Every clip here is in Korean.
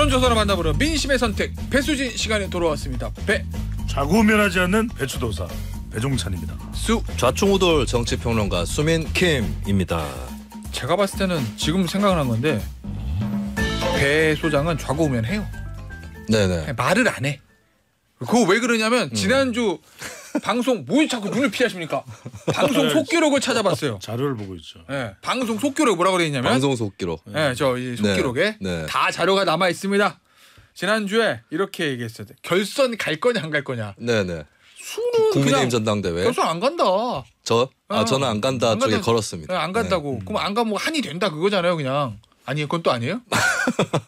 여론조사로 만나보는 민심의 선택 배수진 시간에 돌아왔습니다. 좌고우면하지 않는 배추도사 배종찬입니다. 좌충우돌 정치평론가 수민킴입니다. 제가 봤을 때는 지금 생각난 건데 배 소장은 좌고우면해요. 네네. 말을 안 해. 그거 왜 그러냐면 지난주 방송 뭐 자꾸 눈을 피하십니까? 방송 속기록을 찾아봤어요. 자료를 보고 있죠. 네, 방송 속기록 뭐라고 되어 있냐면 방송 속기록. 네, 저 이 속기록에 다 자료가 남아 있습니다. 지난주에 이렇게 얘기했어요. 결선 갈 거냐 안 갈 거냐. 네네. 수는 국민의힘 전당대회. 결선 안 간다. 저는 안 간다 안 쪽에 간다. 걸었습니다. 네, 안 간다고. 그럼 안 가면 한이 된다 그거잖아요, 그냥. 아니에요, 그건 또 아니에요?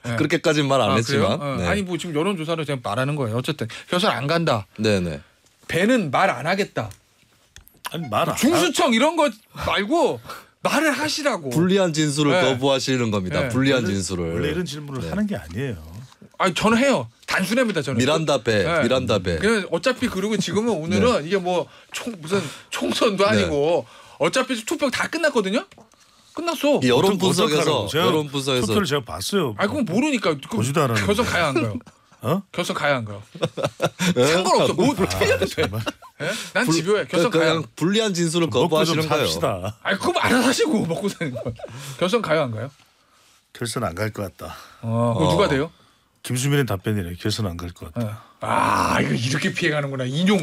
네. 그렇게까지는 말 안 했지만. 네. 아니 뭐 지금 여론조사로 제가 말하는 거예요. 어쨌든 결선 안 간다. 네네. 배는 말 안 하겠다. 아니 말 안. 중수청 이런 거 말고 말을 하시라고. 불리한 진술을 거부하시는 겁니다. 네. 불리한 진술을. 원래 이런 질문을 하는 게 아니에요. 아니 저는 해요. 단순합니다 저는. 미란다 배. 네. 미란다 배. 그냥 어차피 그리고 지금은 오늘은 이게 뭐 무슨 총선도 아니고 어차피 투표 다 끝났거든요. 끝났어. 여론 분석에서 투표를 제가 봤어요. 아 그건 모르니까. 보지도 않았는데. 결선 가야 안 가요? 결선 가야 안 가요? 상관없어. 뭐 틀려도 돼. 난 집요해. 결선 가야. 그냥 불리한 진술을 거부하시는 거예요. 아 그럼 알아서 하시고 먹고 사는 거. 결선 가야 안 가요? 결선 안 갈 것 같다. 그럼 누가 돼요? 김수민의 답변이래. 결선 안 갈 것 같다. 아 이거 이렇게 피해가는구나. 인용.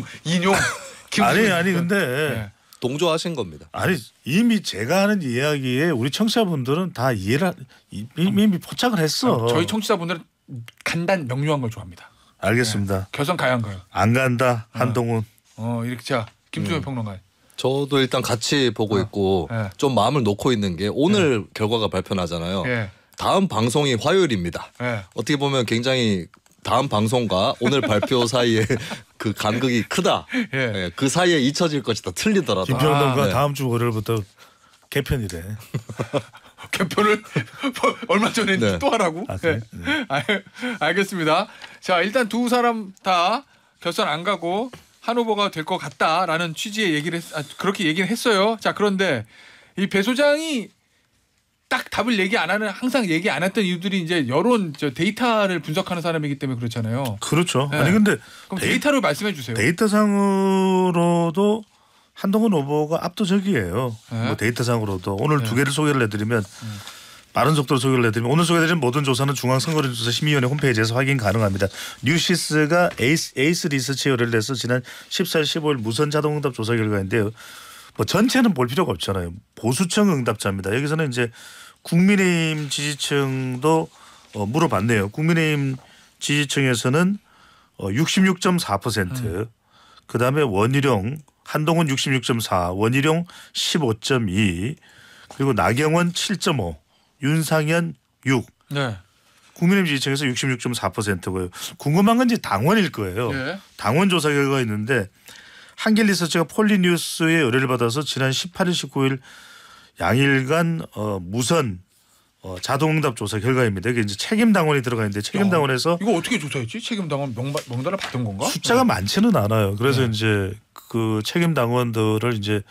아니 근데 동조하신 겁니다. 아니 이미 제가 하는 이야기에 우리 청취자분들은 다 이해를 이미 포착을 했어. 저희 청취자분들은 간단 명료한 걸 좋아합니다. 알겠습니다. 결선 가야 안 가요? 안 간다. 한동훈. 이렇게 자 김수현 평론가. 저도 일단 같이 보고 있고 좀 마음을 놓고 있는 게 오늘 결과가 발표나잖아요. 다음 방송이 화요일입니다. 어떻게 보면 굉장히 다음 방송과 오늘 발표 사이에 그 간극이 크다. 그 사이에 잊혀질 것이다. 틀리더라도. 김평론가 다음 주 월요일부터 개편이래. 개편을 얼마 전에 또 하라고? 그래? 알겠습니다. 자 일단 두 사람 다 결선 안 가고 한 후보가 될 것 같다라는 취지의 얘기를 그렇게 얘기는 했어요. 자 그런데 이 배 소장이 딱 답을 얘기 안 하는 항상 얘기 안 했던 이유들이 이제 여론 데이터를 분석하는 사람이기 때문에 그렇잖아요. 그렇죠. 아니 근데 그럼 데이터를 말씀해 주세요. 데이터상으로도 한동훈 후보가 압도적이에요. 뭐 데이터상으로도 오늘 두 개를 소개를 해드리면 빠른 속도로 소개를 해드리면 오늘 소개해드린 모든 조사는 중앙선거조사심의위원회 홈페이지에서 확인 가능합니다. 뉴시스가 에이스 리서치에 의뢰를 해서 지난 14일 15일 무선 자동응답 조사 결과인데요. 뭐 전체는 볼 필요가 없잖아요. 보수층 응답자입니다. 여기서는 이제 국민의힘 지지층도 물어봤네요. 국민의힘 지지층에서는 66.4%, 그다음에 원희룡, 한동훈 66.4, 원희룡 15.2, 그리고 나경원 7.5, 윤상현 6. 네. 국민의힘 지지층에서 66.4%고요. 궁금한 건 이제 당원일 거예요. 당원 조사 결과가 있는데 한길리서치가 폴리뉴스의 의뢰를 받아서 지난 18일 19일 양일간 무선 자동응답 조사 결과입니다. 이게 이제 책임당원이 들어가 있는데 책임당원에서 이거 어떻게 조사했지? 책임당원 명단을 받은 건가? 숫자가 많지는 않아요. 그래서 이제 그 책임당원들을 이제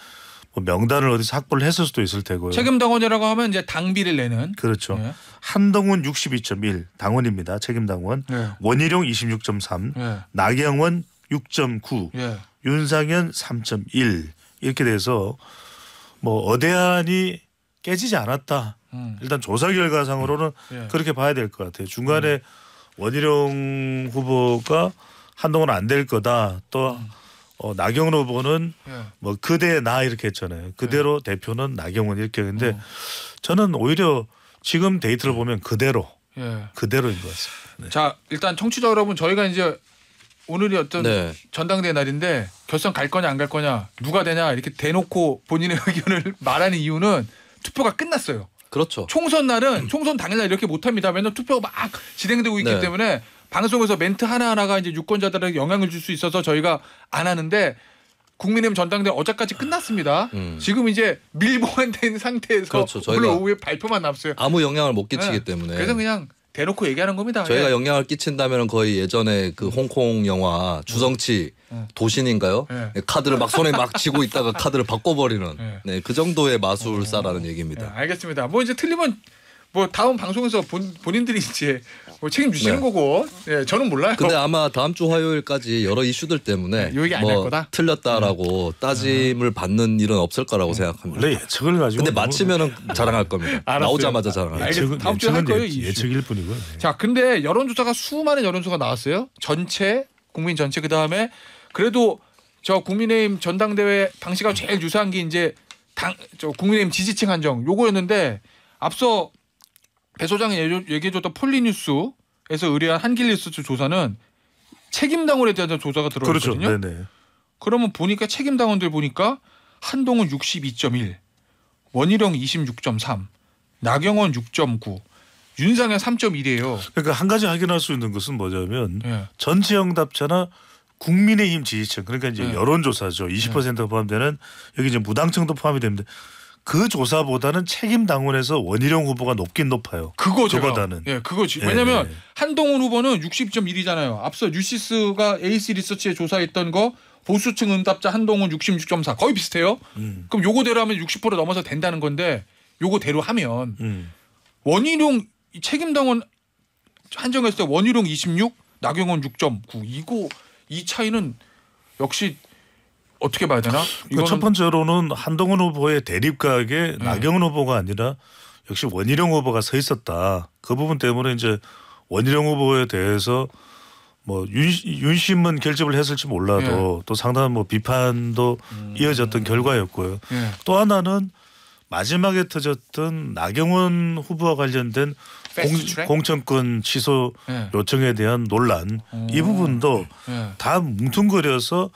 뭐 명단을 어디서 확보를 했을 수도 있을 테고요. 책임당원이라고 하면 이제 당비를 내는. 그렇죠. 한동훈 62.1 당원입니다. 책임당원. 원희룡 26.3, 나경원 6.9, 윤상현 3.1 이렇게 돼서 뭐 어대안이 깨지지 않았다. 일단 조사 결과상으로는 그렇게 봐야 될 것 같아요. 중간에 원희룡 후보가 한동훈 안 될 거다. 또 나경원 후보는 뭐 그대 나 이렇게 했잖아요. 그대로 대표는 나경원 이렇게 했는데 저는 오히려 지금 데이터를 보면 그대로인 것 같습니다. 자 일단 청취자 여러분 저희가 이제 오늘이 어떤 전당대회 날인데 결선 갈 거냐 안 갈 거냐 누가 되냐 이렇게 대놓고 본인의 의견을 말하는 이유는 투표가 끝났어요. 그렇죠. 총선 날은 총선 당일날 이렇게 못합니다. 맨날 투표가 막 진행되고 있기 때문에 방송에서 멘트 하나하나가 이제 유권자들에게 영향을 줄 수 있어서 저희가 안 하는데 국민의힘 전당대회 어제까지 끝났습니다. 지금 이제 밀봉된 상태에서 오늘 오후에 발표만 남았어요. 아무 영향을 못 끼치기 때문에. 그래서 그냥 대놓고 얘기하는 겁니다. 저희가 영향을 끼친다면 거의 예전에 그 홍콩 영화 주성치 도신인가요? 카드를 막 손에 막 쥐고 있다가 카드를 바꿔버리는 그 정도의 마술사라는 얘기입니다. 알겠습니다. 뭐 이제 틀리면 뭐 다음 방송에서 본인들이 이제 뭐 책임지시는 거고, 예, 저는 몰라요. 근데 아마 다음 주 화요일까지 여러 이슈들 때문에 요 얘기 안 할 뭐 거다? 틀렸다라고 따짐을 받는 일은 없을 거라고 생각합니다. 원래 예측을 가지고. 근데 마치면은 자랑할 겁니다. 알았어요. 나오자마자 자랑할. 알겠습니다. 다음 주에 할 거예요. 예측일 뿐이고요. 자, 근데 여론조사가 수많은 여론조사가 나왔어요. 전체 국민 전체 그 다음에 그래도 저 국민의힘 전당대회 당시가 제일 유사한 게 이제 저 국민의힘 지지층 한정 요거였는데 앞서 배 소장이 얘기해줬던 폴리뉴스에서 의뢰한 한길뉴스 조사는 책임당원에 대한 조사가 들어갔거든요. 그렇죠. 네네. 그러면 보니까 책임당원들 보니까 한동훈 62.1, 원희룡 26.3, 나경원 6.9, 윤상현 3.1이에요. 그러니까 한 가지 확인할 수 있는 것은 뭐냐면 전체 응답자나 국민의힘 지지층 그러니까 이제 여론조사죠. 20%가 포함되는 여기 이제 무당층도 포함이 됩니다. 그 조사보다는 책임 당원에서 원희룡 후보가 높긴 높아요. 그거보다는. 예, 그거지. 왜냐면 한동훈 후보는 60.1이잖아요. 앞서 뉴시스가 AC 리서치에 조사했던 거 보수층 응답자 한동훈 66.4 거의 비슷해요. 그럼 요거대로 하면 60% 넘어서 된다는 건데 요거대로 하면 원희룡 책임 당원 한정했을 때 원희룡 26, 나경원 6.9 이 차이는 역시 어떻게 봐야 되나? 그러니까 첫 번째로는 한동훈 후보의 대립각에 나경원 후보가 아니라 역시 원희룡 후보가 서 있었다. 그 부분 때문에 이제 원희룡 후보에 대해서 뭐 윤심은 결집을 했을지 몰라도 또 상당한 뭐 비판도 이어졌던 결과였고요. 또 하나는 마지막에 터졌던 나경원 후보와 관련된 공천권 취소 요청에 대한 논란 이 부분도 다 뭉뚱그려서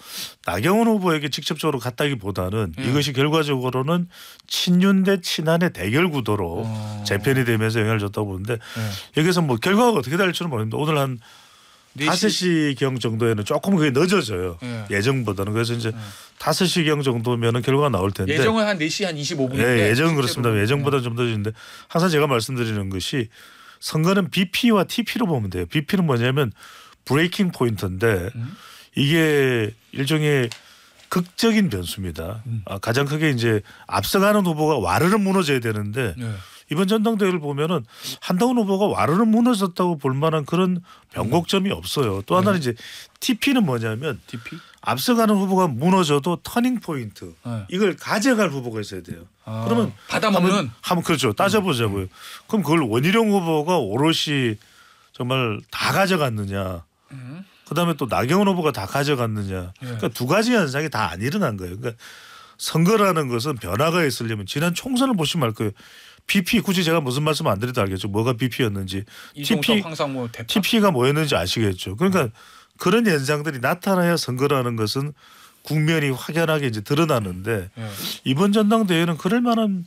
나경원 후보에게 직접적으로 갔다기보다는 이것이 결과적으로는 친윤 대 친한의 대결 구도로 재편이 되면서 영향을 줬다고 보는데 여기서 뭐 결과가 어떻게 될지는 모르겠는데 오늘 한 5시경 정도에는 조금 그게 늦어져요. 예정보다는. 그래서 이제 5시경 정도면은 결과가 나올 텐데. 예정은 한 4시 한 25분인데. 네, 예정은 그렇습니다. 예정보다 좀 늦어지는데 항상 제가 말씀드리는 것이 선거는 BP와 TP로 보면 돼요. BP는 뭐냐면 브레이킹 포인트인데 이게 일종의 극적인 변수입니다. 가장 크게 이제 앞서가는 후보가 와르르 무너져야 되는데 이번 전당대회를 보면은 한동훈 후보가 와르르 무너졌다고 볼 만한 그런 변곡점이 없어요. 또 하나는 이제 TP는 뭐냐면 앞서가는 후보가 무너져도 터닝 포인트 이걸 가져갈 후보가 있어야 돼요. 그러면 받아먹는 한번 그렇죠. 따져보자고요. 그럼 그걸 원희룡 후보가 오롯이 정말 다 가져갔느냐. 그다음에 또 나경원 후보가 다 가져갔느냐. 그러니까 두 가지 현상이 다 안 일어난 거예요. 그러니까 선거라는 것은 변화가 있으려면 지난 총선을 보시면 알 거예요. BP 굳이 제가 무슨 말씀 안 드려도 알겠죠. 뭐가 BP였는지. TP가 뭐였는지 아시겠죠. 그러니까 그런 현상들이 나타나야 선거라는 것은 국면이 확연하게 이제 드러나는데 이번 전당대회는 그럴 만한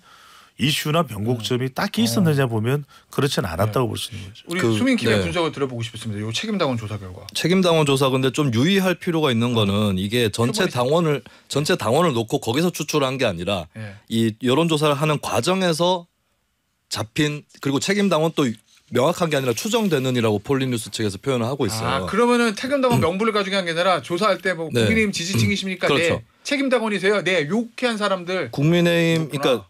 이슈나 변곡점이 딱히 있었느냐 보면 그렇지는 않았다고 볼 수 있는 거죠. 우리 수민 기자 분석을 들어보고 싶습니다. 이 책임당원 조사 결과. 책임당원 조사 근데 좀 유의할 필요가 있는 거는 이게 전체 당원을 놓고 거기서 추출한 게 아니라 이 여론조사를 하는 과정에서 잡힌 그리고 책임당원 또 명확한 게 아니라 추정되는이라고 폴리뉴스 측에서 표현을 하고 있어요. 그러면은 책임당원 명부를 가지고 한 게 아니라 조사할 때 뭐 국민의힘 지지층이십니까? 그렇죠. 네. 책임당원이세요. 네. 이렇게 한 사람들. 국민의힘 그러니까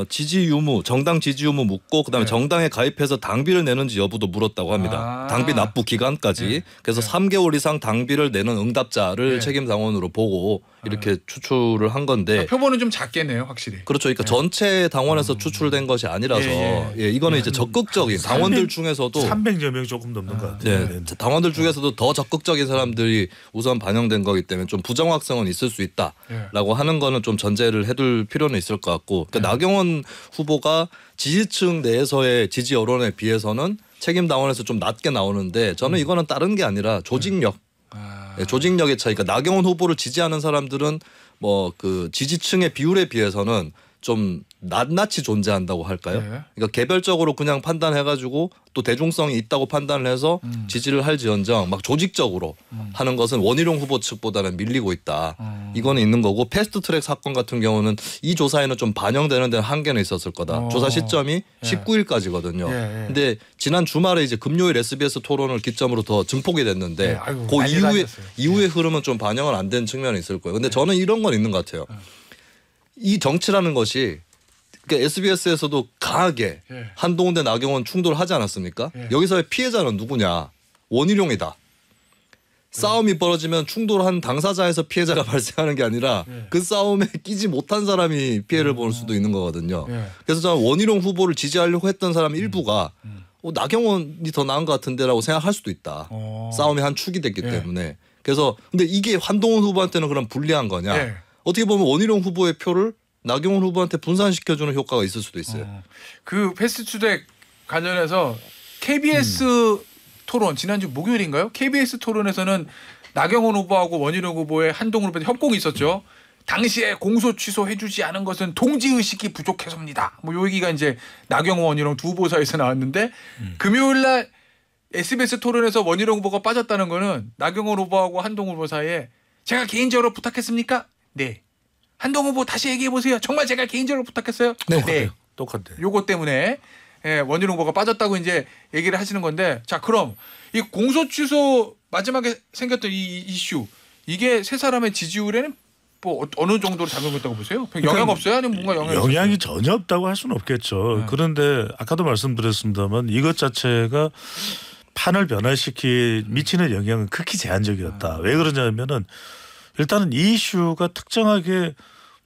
지지 유무 정당 지지 유무 묻고 그다음에 정당에 가입해서 당비를 내는지 여부도 물었다고 합니다. 당비 납부 기간까지. 그래서 3개월 이상 당비를 내는 응답자를 책임당원으로 보고 이렇게 추출을 한 건데 표본은 좀 작겠네요, 확실히. 그렇죠. 그러니까 전체 당원에서 추출된 것이 아니라서 이거는 이제 적극적인 당원들 중에서도 300여 명 조금 넘는 것 같아요. 네, 당원들 중에서도 더 적극적인 사람들이 우선 반영된 거기 때문에 좀 부정확성은 있을 수 있다라고 하는 거는 좀 전제를 해둘 필요는 있을 것 같고 그러니까 나경원 후보가 지지층 내에서의 지지 여론에 비해서는 책임 당원에서 좀 낮게 나오는데 저는 이거는 다른 게 아니라 조직력. 조직력의 차이. 그러니까 나경원 후보를 지지하는 사람들은 뭐 그 지지층의 비율에 비해서는 좀 낱낱이 존재한다고 할까요? 그러니까 개별적으로 그냥 판단해가지고 또 대중성이 있다고 판단을 해서 지지를 할지언정 막 조직적으로 하는 것은 원희룡 후보 측보다는 밀리고 있다. 이거는 있는 거고 패스트트랙 사건 같은 경우는 이 조사에는 좀 반영되는 데는 한계는 있었을 거다. 조사 시점이 19일까지거든요. 근데 지난 주말에 이제 금요일 SBS 토론을 기점으로 더 증폭이 됐는데 그 이후의 흐름은 좀 반영은 안 된 측면이 있을 거예요. 근데 저는 이런 건 있는 것 같아요. 이 정치라는 것이 그러니까 SBS에서도 강하게 예. 한동훈 대 나경원 충돌하지 않았습니까? 예. 여기서의 피해자는 누구냐? 원희룡이다. 싸움이 벌어지면 충돌한 당사자에서 피해자가 발생하는 게 아니라 그 싸움에 끼지 못한 사람이 피해를 볼 수도 있는 거거든요. 그래서 저는 원희룡 후보를 지지하려고 했던 사람 일부가 나경원이 더 나은 것 같은데라고 생각할 수도 있다. 싸움의 한 축이 됐기 때문에. 그래서 근데 이게 한동훈 후보한테는 그럼 불리한 거냐? 어떻게 보면 원희룡 후보의 표를 나경원 후보한테 분산시켜주는 효과가 있을 수도 있어요. 그 패스트트랙 관련해서 KBS 토론 지난주 목요일인가요? KBS 토론에서는 나경원 후보하고 원희룡 후보의 한동훈 후보의 협곡이 있었죠. 당시에 공소 취소해주지 않은 것은 동지의식이 부족해서입니다. 뭐 요 얘기가 이제 나경원 원희룡 두 후보 사이에서 나왔는데 금요일날 SBS 토론에서 원희룡 후보가 빠졌다는 거는 나경원 후보하고 한동훈 후보 사이에 제가 개인적으로 부탁했습니까? 네. 한동훈 후보 다시 얘기해 보세요. 정말 제가 개인적으로 부탁했어요? 네. 똑같대. 요거 때문에 원희룡 후보가 빠졌다고 이제 얘기를 하시는 건데 자 그럼 이 공소 취소 마지막에 생겼던 이 이슈 이게 세 사람의 지지율에는 뭐 어느 정도로 작용했다고 보세요? 영향 없어요? 아니면 뭔가 영향이 전혀 없다고 할 수는 없겠죠. 그런데 아까도 말씀드렸습니다만 이것 자체가 판을 미치는 영향은 극히 제한적이었다. 왜 그러냐면은 일단은 이 이슈가 특정하게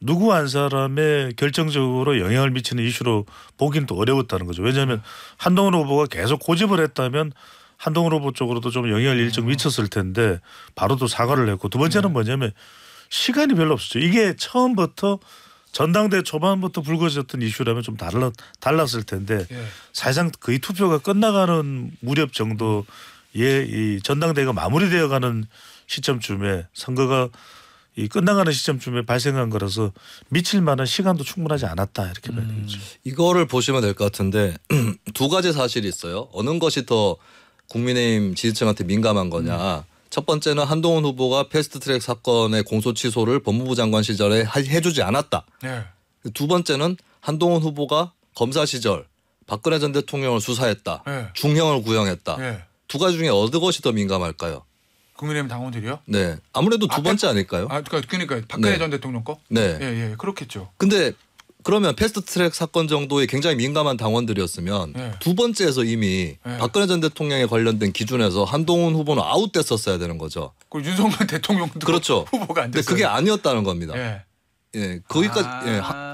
누구 한 사람의 결정적으로 영향을 미치는 이슈로 보기는 또 어려웠다는 거죠. 왜냐하면 한동훈 후보가 계속 고집을 했다면 한동훈 후보 쪽으로도 좀 영향을 일정 미쳤을 텐데 바로 또 사과를 했고 두 번째는 뭐냐면 시간이 별로 없었죠. 이게 처음부터 전당대 초반부터 불거졌던 이슈라면 좀 달랐을 텐데 사실상 거의 투표가 끝나가는 무렵 정도의 이 전당대회가 마무리되어가는 시점쯤에 선거가 이 끝나가는 시점쯤에 발생한 거라서 미칠 만한 시간도 충분하지 않았다 이렇게 봐야 되겠죠. 이거를 보시면 될 것 같은데 두 가지 사실이 있어요. 어느 것이 더 국민의힘 지지층한테 민감한 거냐. 첫 번째는 한동훈 후보가 패스트트랙 사건의 공소 취소를 법무부 장관 시절에 해주지 않았다. 두 번째는 한동훈 후보가 검사 시절 박근혜 전 대통령을 수사했다. 중형을 구형했다. 두 가지 중에 어느 것이 더 민감할까요? 국민의힘 당원들이요? 네, 아무래도 두 번째 아닐까요? 그러니까 박근혜 전 대통령 거? 네, 그렇겠죠. 근데 그러면 패스트트랙 사건 정도에 굉장히 민감한 당원들이었으면 두 번째에서 이미 박근혜 전 대통령에 관련된 기준에서 한동훈 후보는 아웃됐었어야 되는 거죠. 그 윤석열 대통령도 그렇죠. 후보가 안 됐어요. 근데 그게 아니었다는 겁니다. 거기까지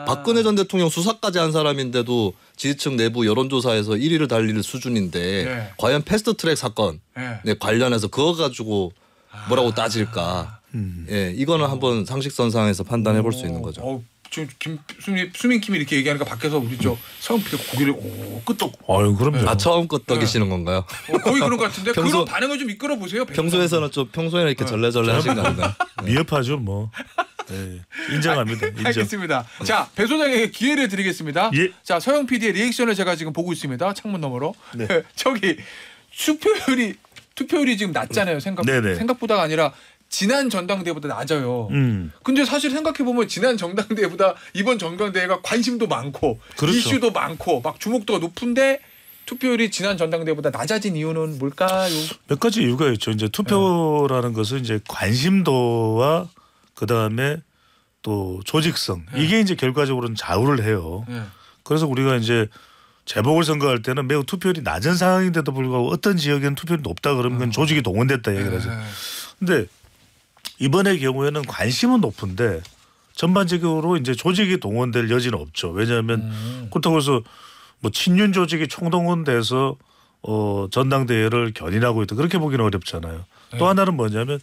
박근혜 전 대통령 수사까지 한 사람인데도 지지층 내부 여론조사에서 1위를 달릴 수준인데 과연 패스트트랙 사건에 관련해서 그거 가지고 뭐라고 따질까? 이거는 한번 상식선상에서 판단해 볼 수 있는 거죠. 지금 수민 김이 이렇게 얘기하니까 밖에서 우리 서영 PD가 고개를 끄떡. 그럼요. 처음 끄떡이시는 건가요? 거의 그런 것 같은데 그런 반응을 좀 이끌어 보세요. 평소에는 이렇게 절레절레 하신 거 아닌가요? 미흡하죠 뭐. 네, 인정합니다. 인정. 알겠습니다. 자, 배 소장에게 기회를 드리겠습니다. 자, 서영 PD의 리액션을 제가 지금 보고 있습니다. 창문 너머로. 저기 투표율이 지금 낮잖아요. 생각보다가 아니라 지난 전당대회보다 낮아요. 근데 사실 생각해 보면 지난 전당대회보다 이번 전당대회가 관심도 많고 그렇죠. 이슈도 많고 막 주목도가 높은데 투표율이 지난 전당대회보다 낮아진 이유는 뭘까요? 몇 가지 이유가 있죠. 이제 투표라는 것은 이제 관심도와 그다음에 또 조직성 이게 이제 결과적으로는 좌우를 해요. 그래서 우리가 이제 재보궐 선거할 때는 매우 투표율이 낮은 상황인데도 불구하고 어떤 지역에는 투표율이 높다 그러면 그건 조직이 동원됐다 얘기를 하죠. 근데 이번의 경우에는 관심은 높은데 전반적으로 이제 조직이 동원될 여지는 없죠. 왜냐하면 그렇다고 해서 뭐 친윤 조직이 총동원돼서 전당대회를 견인하고 있다 그렇게 보기는 어렵잖아요. 또 하나는 뭐냐면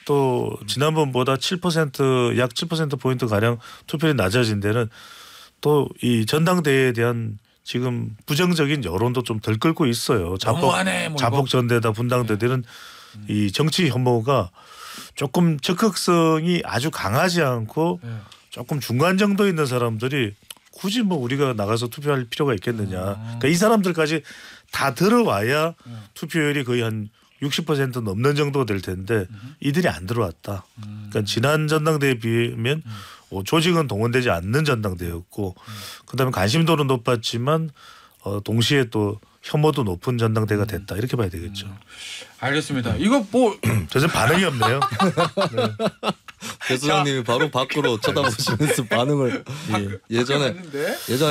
또 지난번보다 7% 약 7%포인트 가량 투표율이 낮아진 데는 또 이 전당대회에 대한 지금 부정적인 여론도 좀 덜 끌고 있어요. 자폭 전대다 분당대들은 이 정치 혐오가 조금 적극성이 아주 강하지 않고 조금 중간 정도 있는 사람들이 굳이 뭐 우리가 나가서 투표할 필요가 있겠느냐. 그러니까 이 사람들까지 다 들어와야 투표율이 거의 한 60% 넘는 정도가 될 텐데 이들이 안 들어왔다. 그러니까 지난 전당대회에 비하면 조직은 동원되지 않는 전당대회였고 그다음에 관심도는 높았지만 동시에 또 혐오도 높은 전당대회가 됐다 이렇게 봐야 되겠죠. 알겠습니다. 이거 뭐 저는 반응이 없네요. 네. 배 소장님이 바로 밖으로 쳐다보시면서 반응을 예전에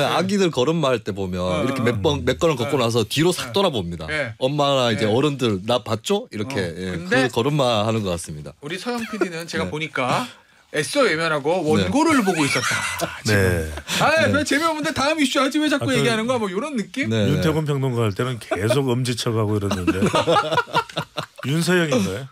아기들 걸음마 할 때 보면 이렇게 몇 걸음 걷고 나서 뒤로 싹 돌아봅니다. 엄마나 이제 어른들 나 봤죠? 이렇게 그 걸음마 하는 것 같습니다. 우리 서영 PD는 제가 보니까 애써 외면하고 원고를 보고 있었다. 네. 왜 재미없는데 다음 이슈 하지 왜 자꾸 얘기하는 거야? 뭐 이런 느낌? 네. 윤태곤 평론가 할 때는 계속 엄지척하고 이러는데 윤서영인가요?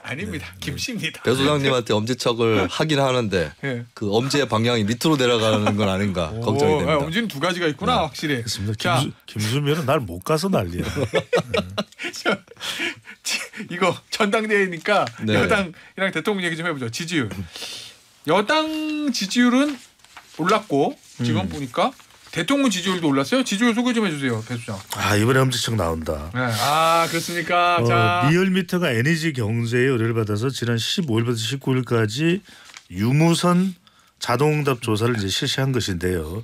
아닙니다. 김씨입니다. 배 소장님한테 엄지척을 하긴 하는데 그 엄지의 방향이 밑으로 내려가는 건 아닌가 걱정이 됩니다. 엄지는 두 가지가 있구나 확실히. 그렇습니다. 김수미는 날 못 가서 난리야. 이거 전당대회니까 여당이랑 대통령 얘기 좀 해보죠. 지지율. 여당 지지율은 올랐고 지금 보니까 대통령 지지율도 올랐어요. 지지율 소개 좀 해주세요, 배 수장. 이번에 엄지척 나온다. 네. 그렇습니까? 자, 리얼미터가 에너지 경제에 의뢰를 받아서 지난 15일부터 19일까지 유무선 자동응답 조사를 이제 실시한 것인데요.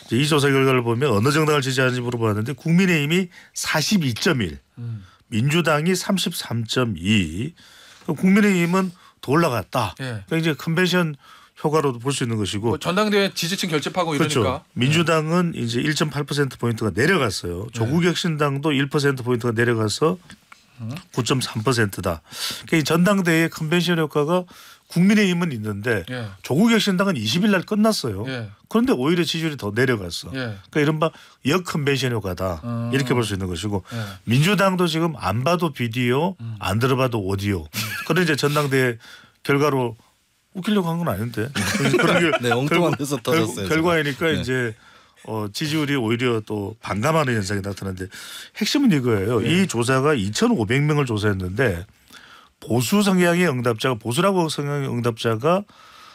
이제 이 조사 결과를 보면 어느 정당을 지지하는지 물어봤는데 국민의힘이 42.1, 민주당이 33.2, 국민의힘은 더 올라갔다. 그러니까 이제 컨벤션 효과로도 볼 수 있는 것이고. 뭐 전당대회 지지층 결집하고 이러니까. 그렇죠. 민주당은 이제 1.8%포인트가 내려갔어요. 조국혁신당도 1%포인트가 내려가서 9.3%다. 그러니까 이 전당대회 컨벤션 효과가 국민의힘은 있는데 조국혁신당은 20일 날 끝났어요. 그런데 오히려 지지율이 더 내려갔어. 그러니까 이른바 역컨벤션 효과다. 이렇게 볼 수 있는 것이고 민주당도 지금 안 봐도 비디오 안 들어봐도 오디오. 그런 이제 전당대회 결과로 웃기려고 한 건 아닌데 그런 게 엉뚱한 데서 터졌어요. 결과이니까 이제 지지율이 오히려 또 반감하는 현상이 나타나는데 핵심은 이거예요. 이 조사가 2,500명을 조사했는데 보수 성향의 응답자가 보수라고 성향의 응답자가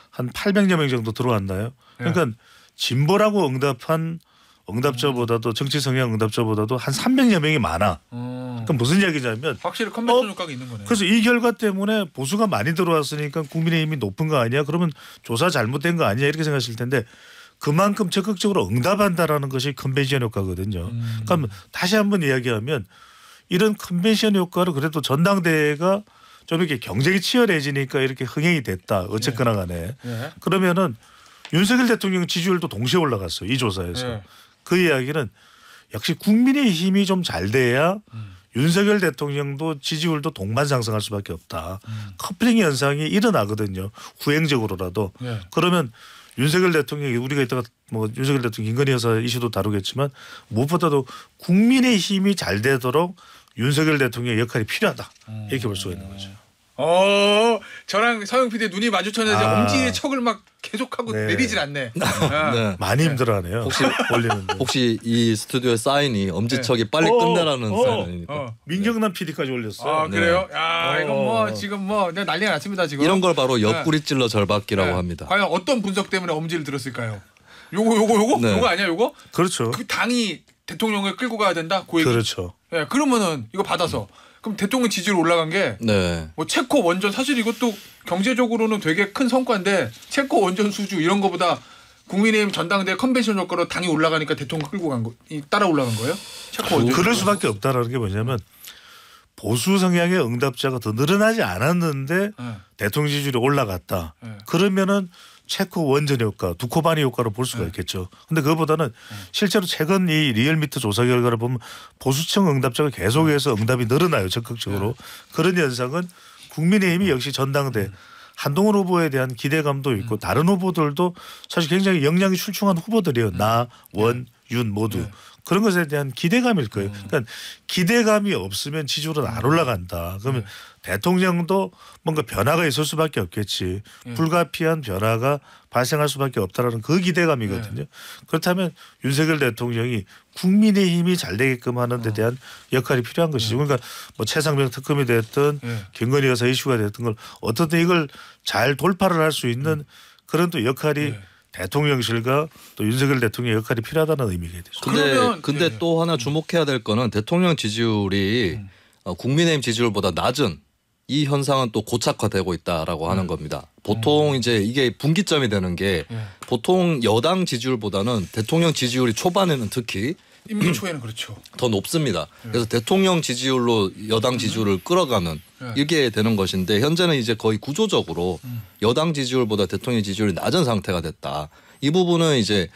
한 800여 명 정도 들어왔나요? 그러니까 진보라고 응답한 응답자보다도 정치 성향 응답자보다도 한 300여 명이 많아. 그럼 무슨 이야기냐면 확실히 컨벤션 효과가 있는 거네요. 그래서 이 결과 때문에 보수가 많이 들어왔으니까 국민의힘이 높은 거 아니야? 그러면 조사 잘못된 거 아니야? 이렇게 생각하실 텐데 그만큼 적극적으로 응답한다라는 것이 컨벤션 효과거든요. 그럼 다시 한번 이야기하면 이런 컨벤션 효과를 그래도 전당대회가 좀 이렇게 경쟁이 치열해지니까 이렇게 흥행이 됐다. 어쨌거나 간에. 그러면은 윤석열 대통령 지지율도 동시에 올라갔어요. 이 조사에서. 그 이야기는 역시 국민의힘이 좀 잘 돼야 윤석열 대통령도 지지율도 동반 상승할 수밖에 없다. 커플링 현상이 일어나거든요. 후행적으로라도. 그러면 윤석열 대통령이 우리가 이따가 뭐 윤석열 대통령 김건희 여사 이슈도 다루겠지만 무엇보다도 국민의힘이 잘 되도록 윤석열 대통령의 역할이 필요하다. 이렇게 볼 수가 있는 거죠. 저랑 서영 PD 눈이 마주쳤는데 엄지의 척을 막 계속하고 내리질 않네. 많이 힘들어하네요. 혹시 이 스튜디오에 사인이 엄지척이 빨리 끝내라는 사인 아닙니까? 민경남 PD까지 올렸어요. 그래요? 이건 뭐 지금 뭐 난리가 났습니다 지금. 이런 걸 바로 옆구리 찔러 절받기라고 합니다. 과연 어떤 분석 때문에 엄지를 들었을까요? 요거 아니야 요거? 그렇죠. 그 당이 대통령을 끌고 가야 된다. 그 얘기. 그렇죠. 그러면은 이거 받아서. 그럼 대통령 지지율 올라간 게 뭐 체코 원전 사실 이것도 경제적으로는 되게 큰 성과인데 체코 원전 수주 이런 거보다 국민의힘 전당대회 컨벤션 효과로 당이 올라가니까 대통령 끌고 간 거 따라 올라간 거예요? 체코 원전 그럴 수밖에 없다라는 게 뭐냐면 보수 성향의 응답자가 더 늘어나지 않았는데 대통령 지지율이 올라갔다. 그러면은 체코 원전 효과, 두코바니 효과로 볼 수가 있겠죠. 그런데 그것보다는 실제로 최근 이 리얼미터 조사 결과를 보면 보수층 응답자가 계속해서 응답이 늘어나요. 적극적으로. 그런 현상은 국민의힘이 역시 전당대 한동훈 후보에 대한 기대감도 있고 다른 후보들도 사실 굉장히 역량이 출중한 후보들이에요. 나, 원, 윤 모두. 그런 것에 대한 기대감일 거예요. 그러니까 기대감이 없으면 지지율은 안 올라간다. 그러면 대통령도 뭔가 변화가 있을 수밖에 없겠지. 불가피한 변화가 발생할 수밖에 없다라는 그 기대감이거든요. 그렇다면 윤석열 대통령이 국민의힘이 잘 되게끔 하는 데 대한 역할이 필요한 것이죠. 그러니까 뭐 최상병 특검이 됐든 김건희 여사 이슈가 됐든 걸 어떻든 이걸 잘 돌파를 할 수 있는 그런 또 역할이 대통령실과 또 윤석열 대통령의 역할이 필요하다는 의미겠죠. 근데 또 하나 주목해야 될 거는 대통령 지지율이 국민의힘 지지율보다 낮은 이 현상은 또 고착화되고 있다라고 하는 겁니다. 보통 이제 이게 분기점이 되는 게 보통 여당 지지율보다는 대통령 지지율이 초반에는 특히 임기 초에는 그렇죠. 더 높습니다. 그래서 대통령 지지율로 여당 지지율을 끌어가는 이게 되는 것인데 현재는 이제 거의 구조적으로 여당 지지율보다 대통령 지지율이 낮은 상태가 됐다. 이 부분은 이제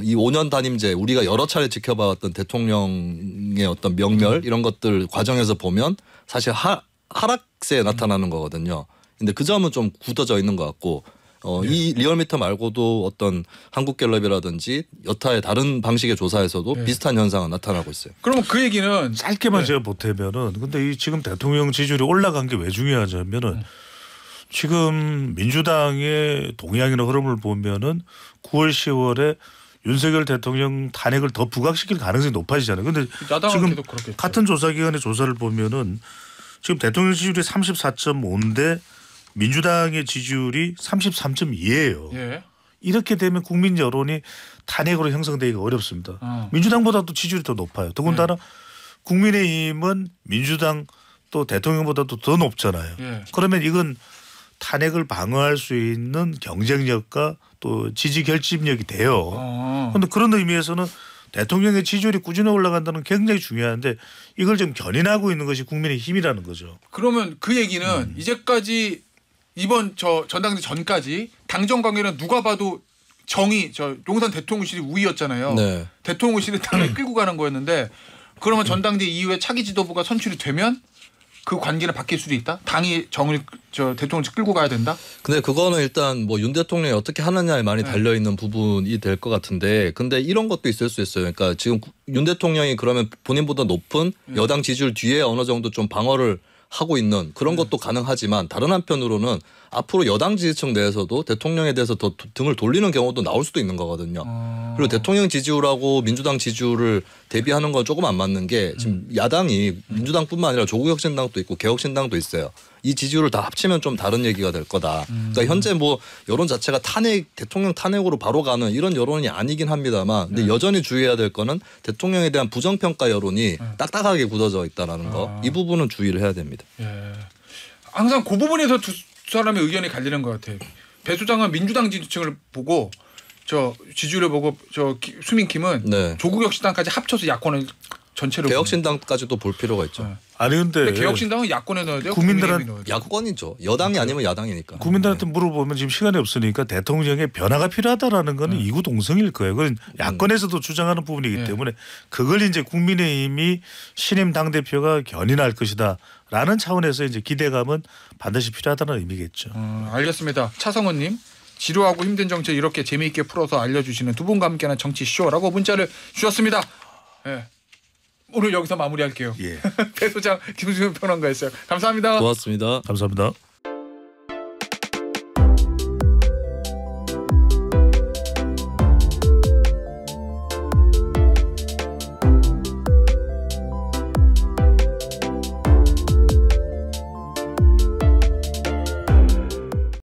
이 5년 단임제 우리가 여러 차례 지켜봐왔던 대통령의 어떤 명렬 이런 것들 과정에서 보면 사실 하락세에 나타나는 거거든요. 근데 그 점은 좀 굳어져 있는 것 같고 이 리얼미터 말고도 어떤 한국갤럽이라든지 여타의 다른 방식의 조사에서도 비슷한 현상은 나타나고 있어요. 그러면 그 얘기는 짧게만 제가 보태면은 근데 이 지금 대통령 지지율이 올라간 게 왜 중요하냐면은 지금 민주당의 동향이나 흐름을 보면은 9월 10월에 윤석열 대통령 탄핵을 더 부각시킬 가능성이 높아지잖아요. 근데 지금 같은 조사기관의 조사를 보면은 지금 대통령 지지율이 34.5인데 민주당의 지지율이 33.2예요. 예. 이렇게 되면 국민 여론이 탄핵으로 형성되기가 어렵습니다. 민주당보다도 지지율이 더 높아요. 더군다나 국민의힘은 민주당 또 대통령보다도 더 높잖아요. 그러면 이건 탄핵을 방어할 수 있는 경쟁력과 또 지지 결집력이 돼요. 그런데 그런 의미에서는 대통령의 지지율이 꾸준히 올라간다는 게 굉장히 중요한데 이걸 좀 견인하고 있는 것이 국민의 힘이라는 거죠. 그러면 그 얘기는 이제까지 이번 전당대 전까지 당정 관계는 누가 봐도 정의 용산 대통령실이 우위였잖아요. 네. 대통령실이 당을 끌고 가는 거였는데 그러면 전당대 이후에 차기 지도부가 선출이 되면 그 관계는 바뀔 수도 있다. 당이 정을 대통령실 끌고 가야 된다. 근데 그거는 일단 뭐 윤 대통령이 어떻게 하느냐에 많이 달려 있는 부분이 될 것 같은데, 근데 이런 것도 있을 수 있어요. 그러니까 지금 윤 대통령이 그러면 본인보다 높은 여당 지지율 뒤에 어느 정도 좀 방어를 하고 있는 그런 것도 가능하지만 다른 한편으로는 앞으로 여당 지지층 내에서도 대통령에 대해서 더 등을 돌리는 경우도 나올 수도 있는 거거든요. 그리고 대통령 지지율하고 민주당 지지율을 대비하는 건 조금 안 맞는 게 지금 야당이 민주당뿐만 아니라 조국혁신당도 있고 개혁신당도 있어요. 이 지지율을 다 합치면 좀 다른 얘기가 될 거다. 그러니까 현재 뭐 여론 자체가 대통령 탄핵으로 바로 가는 이런 여론이 아니긴 합니다만, 근데 여전히 주의해야 될 거는 대통령에 대한 부정평가 여론이 딱딱하게 굳어져 있다는 거. 이 부분은 주의를 해야 됩니다. 예. 항상 그 부분에서 두 사람의 의견이 갈리는 것 같아요. 배 소장은 민주당 지지층을 보고 지지율을 보고 수민킴은 조국혁신당까지 합쳐서 야권을 전체로 개혁신당까지도 볼 필요가 있죠. 아니 근데 개혁신당은 야권에 넣어야 돼요. 국민들한테 야권이죠. 여당이 아니면 야당이니까. 국민들한테 물어보면 지금 시간이 없으니까 대통령의 변화가 필요하다라는 거는 이구동성일 거예요. 그건 야권에서도 주장하는 부분이기 때문에 그걸 이제 국민의힘이 신임 당 대표가 견인할 것이다라는 차원에서 이제 기대감은 반드시 필요하다는 의미겠죠. 알겠습니다. 차성원님. 지루하고 힘든 정치 이렇게 재미있게 풀어서 알려주시는 두 분과 함께하는 정치쇼라고 문자를 주셨습니다. 예. 오늘 여기서 마무리할게요. 배 소장 김수현 평론가였어요. 감사합니다. 고맙습니다. 감사합니다.